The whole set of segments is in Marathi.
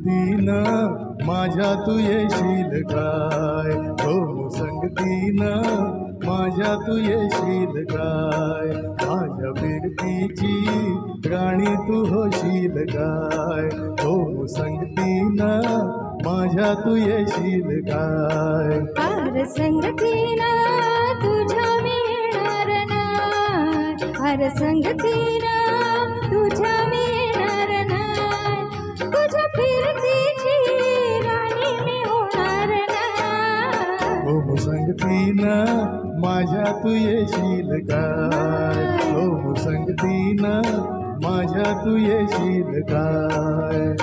संगतीनं माझ्या तू येशील काय, हो संगतीनं माझ्या तू येशील काय, माझ्या फिरतीची राणी तू होशील काय, हो संगतीनं माझ्या तू येशील काय. आर संगतीनं तुझ्या मी येणार नाय, आर संगतीनं तुझ्या मी येणार नाय, तुझ्या फिरतीची राणी मी होणार नाय, हो संगतीनं माझ्या तू येशील काय, हो संगतीनं माझ्या तू येशील काय.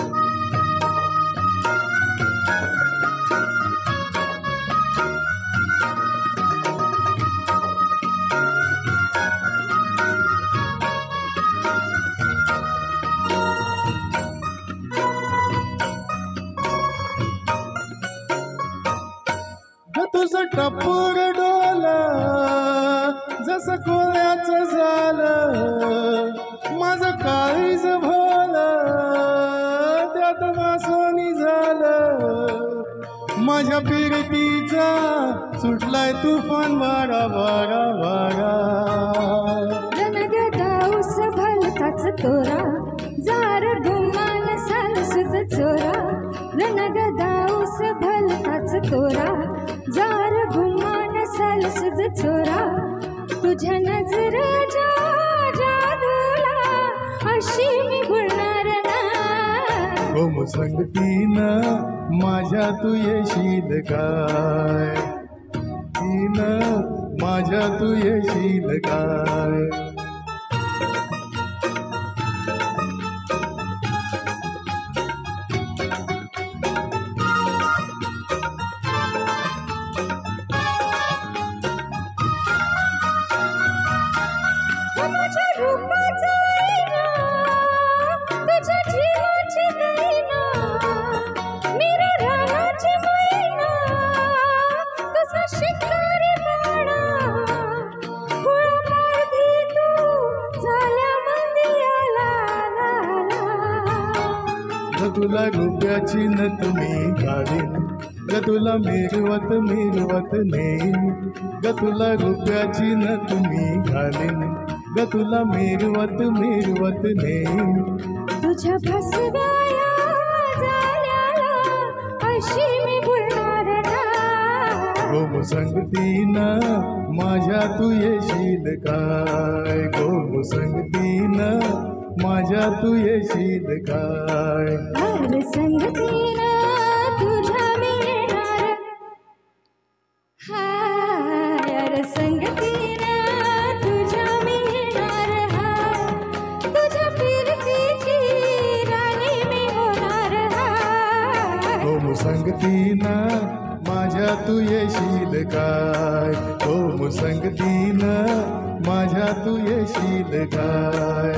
तुझं टपूर डोलं जसं कोल्याचं झालं, माझं काळीज भोलं त्यात वासोनी झालं, माझ्या फिरतीचा सुटलाय तुफान वारा वारा वारा. रणगदाऊस भलताच तोरा, जार गुमान सालसुद चोरा, रणगदाऊस भलताच तोरा, जार गुमान सालसुद चोरा, तुझ्या नजरेच्या जादूला अशी मी भुलणार नाय, हो संगतीनं माझ्या तू येशील काय, तीनं माझ्या तू येशील काय. तुझ्या रूपाचा आईना, तुझ्या जीवाची दैना, मेरा रानाची मैना, तुझा शिकारी बाळा, गुळपारधी तू झाल्या मंदियाला ला ला. तुला रुपयाची नथ मी घालीन, ग तुला मिरवत मिरवत नेईन, ग तुला रुपयाची नथ मी घालीन, ग तुला मिरवत मिरवत नेईन, तुझ्या फसव्या झाल्याला अशी मी भुलणार नाय, हो संगतीनं माझ्या तू येशील काय, हो संगतीनं माझ्या तू येशील काय. आर संगतीनं तुझ्या मी येणार, हाय आर संगतीनं तुझ्या मी येणार, हाय तुझ्या फिरतीची राणी मी होणार, हाय हो संगतीनं माझ्या तू येशील काय, हो संगतीनं माझ्या तू येशील काय.